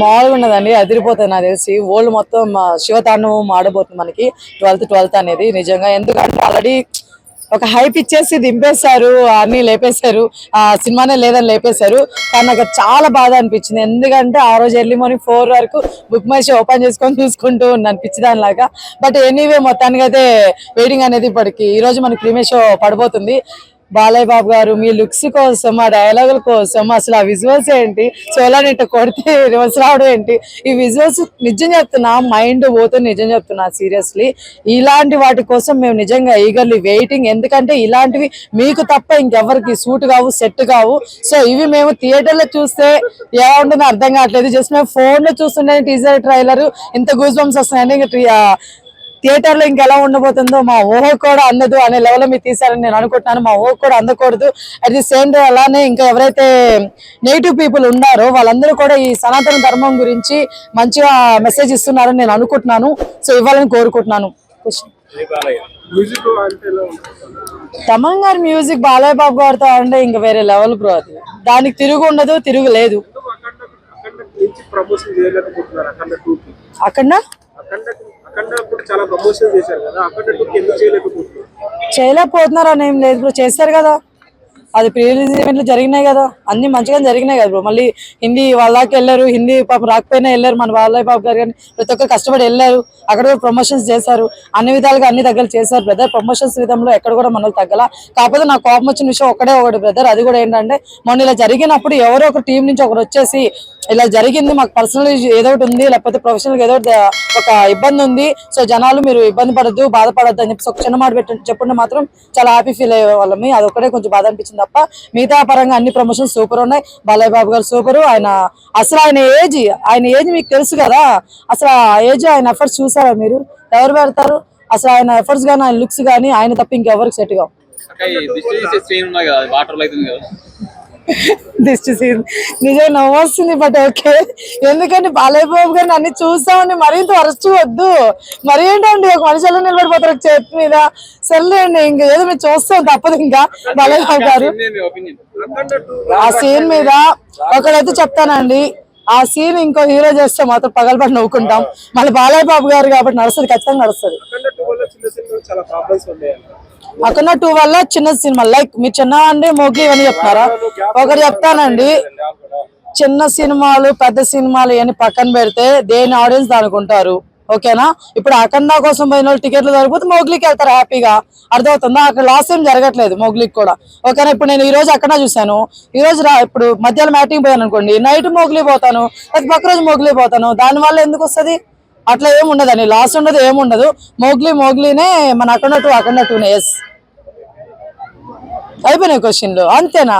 మామూలుగా ఉన్నదండి, అదిరిపోతుంది నాకు తెలిసి. ఓల్డ్ మొత్తం శివతాండవం ఆడబోతుంది మనకి 12th అనేది. నిజంగా ఎందుకంటే ఆల్రెడీ ఒక హైప్ ఇచ్చేసి దింపేశారు, అన్ని లేపేశారు, ఆ సినిమానే లేదని లేపేశారు. కానీ నాకు చాలా బాధ అనిపించింది. ఎందుకంటే ఆ రోజు ఎర్లీ మార్నింగ్ 4 వరకు బుక్ మై షో ఓపెన్ చేసుకొని చూసుకుంటూ ఉన్నాను పిచ్చిదానిలాగా. బట్ ఎనీవే మొత్తానికి అయితే వెయిటింగ్ అనేది ఇప్పటికి ఈ రోజు మనకి ప్రీమియర్ షో పడబోతుంది. బాలయ్య బాబు గారు మీ లుక్స్ కోసం, ఆ డైలాగుల కోసం, అసలు ఆ విజువల్స్ ఏంటి, చోళాని ఇట్ట కొడితే రివర్స్ రావడం ఏంటి, ఈ విజువల్స్ నిజం చెప్తున్నా మైండ్ పోతుంది. నిజం చెప్తున్నా సీరియస్లీ. ఇలాంటి వాటి కోసం మేము నిజంగా ఈగర్లీ వెయిటింగ్. ఎందుకంటే ఇలాంటివి మీకు తప్ప ఇంకెవరికి సూట్ కావు, సెట్ కావు. సో ఇవి మేము థియేటర్లో చూస్తే ఎలా ఉంటుందో అర్థం కావట్లేదు. జస్ట్ మేము ఫోన్ లో చూస్తుంటే టీజర్ ట్రైలర్ ఇంత గూస్ బంప్స్ వస్తున్నాయని థియేటర్ లో ఇంకెలా ఉండబోతుందో మా ఊహ కూడా అందదు అనే లెవెల్ మీరు తీసారని నేను అనుకుంటున్నాను. మా ఊహ కూడా అందకూడదు. అట్ ది సేమ్ టైం అలానే ఇంకా ఎవరైతే నెగిటివ్ పీపుల్ ఉన్నారో వాళ్ళందరూ కూడా ఈ సనాతన ధర్మం గురించి మంచిగా మెసేజ్ ఇస్తున్నారని నేను అనుకుంటున్నాను. సో ఇవ్వాలని కోరుకుంటున్నాను. తమన్ గారి మ్యూజిక్ బాలయ్య బాబు గారితో అంటే ఇంకా వేరే లెవెల్ బ్రో. అది దానికి తిరుగు ఉండదు, తిరుగు లేదు. అక్కడ చేయలేకపోతున్నారు అని ఏం లేదు బ్రో, చేస్తారు కదా. అది ప్రీ రిలీజ్ ఈవెంట్లు జరిగినాయి కదా, అన్ని మంచిగా జరిగినాయి కదా బ్రో. మళ్ళీ హిందీ వాళ్ళకి వెళ్ళారు, హిందీ పాపం రాకపోయినా వెళ్ళారు. మన బాలయ్య బాబు గారు కానీ ప్రతి ఒక్కరు కష్టపడి వెళ్ళారు. అక్కడ కూడా ప్రమోషన్స్ చేశారు, అన్ని విధాలుగా అన్ని దగ్గర చేశారు బ్రదర్. ప్రమోషన్స్ విధంలో ఎక్కడ కూడా మనకు తగ్గల. కాకపోతే నాకు కోపం వచ్చిన విషయం ఒకటి బ్రదర్, అది కూడా ఏంటంటే మొన్న ఇలా జరిగినప్పుడు ఎవరో ఒక టీం నుంచి ఒకరు వచ్చేసి ఇలా జరిగింది, మాకు పర్సనల్ ఏదో ఒకటి ఉంది, లేకపోతే ప్రొఫెషనల్ ఏదో ఒక ఇబ్బంది ఉంది, సో జనాలు మీరు ఇబ్బంది పడద్దు, బాధపడద్దు అని చెప్పి ఒక చిన్న మాట చెప్పుంటే మాత్రం చాలా హ్యాపీ ఫీల్ అయ్యే వాళ్ళమి. అది ఒకటే కొంచెం బాధ అనిపించింది తప్ప మిగతా పరంగా అన్ని ప్రమోషన్స్ సూపర్ ఉన్నాయి. బాలయ్య బాబు గారు సూపరు. అసలు ఆయన ఏజ్ మీకు తెలుసు కదా. అసలు ఆ ఏజ్ ఆయన ఎఫర్ట్స్ చూసారా మీరు? ఎవరు పెడతారు అసలు ఆయన ఎఫర్ట్స్ కానీ, ఆయన లుక్స్ కానీ ఆయన తప్ప ఇంకెవరికి సెట్ కావు. దిష్టి సీన్ నిజంగా నవ్వొస్తుంది. బట్ ఓకే, ఎందుకంటే బాలయ్య బాబు గారిని అన్ని చూస్తామని మరింత వరస్ట్ వద్దు. మరి ఏంటండి ఒక మనుషులు నిలబడిపోతారు చేతి మీద. సర్లేండి, ఇంకా ఏదో మీరు చూస్తాం తప్పదు. ఇంకా బాలయ్య బాబు గారు ఆ సీన్ మీద ఒకడైతే చెప్తానండి, ఆ సీన్ ఇంకో హీరో చేస్తే మాత్రం పగలబడి నవ్వుకుంటాం. మళ్ళీ బాలయ్య బాబు గారు కాబట్టి నడుస్తుంది, ఖచ్చితంగా నడుస్తుంది. అక్కడ 2 వల్ల చిన్న సినిమా లైక్ మీరు చిన్న అండి మోగ్లీ ఇవన్నీ చెప్తారా? ఒకటి చెప్తానండి, చిన్న సినిమాలు పెద్ద సినిమాలు ఇవన్నీ పక్కన పెడితే దేని ఆడియన్స్ దానుకుంటారు, ఓకేనా? ఇప్పుడు అఖండ కోసం పోయిన వాళ్ళు టికెట్లు దొరికిపోతే మోగ్లీకి వెళ్తారు హ్యాపీగా. అర్థమవుతుందా? అక్కడ లాస్ ఏం జరగట్లేదు మోగ్లీకి కూడా, ఓకేనా? ఇప్పుడు నేను ఈ రోజు అఖండ చూసాను, ఈ రోజు ఇప్పుడు మధ్యాహ్నం మ్యాటింగ్ పోయాను అనుకోండి, నైట్ మోగ్లీ పోతాను, అది పక్క రోజు మోగ్లీ పోతాను. దానివల్ల ఎందుకు వస్తుంది? అట్లా ఏముండదండి, లాస్ ఉండదు, ఏముండదు. మోగ్లీనే మన అఖండ 2 ఎస్ అయిపోయినాయి క్వశ్చన్లు, అంతేనా?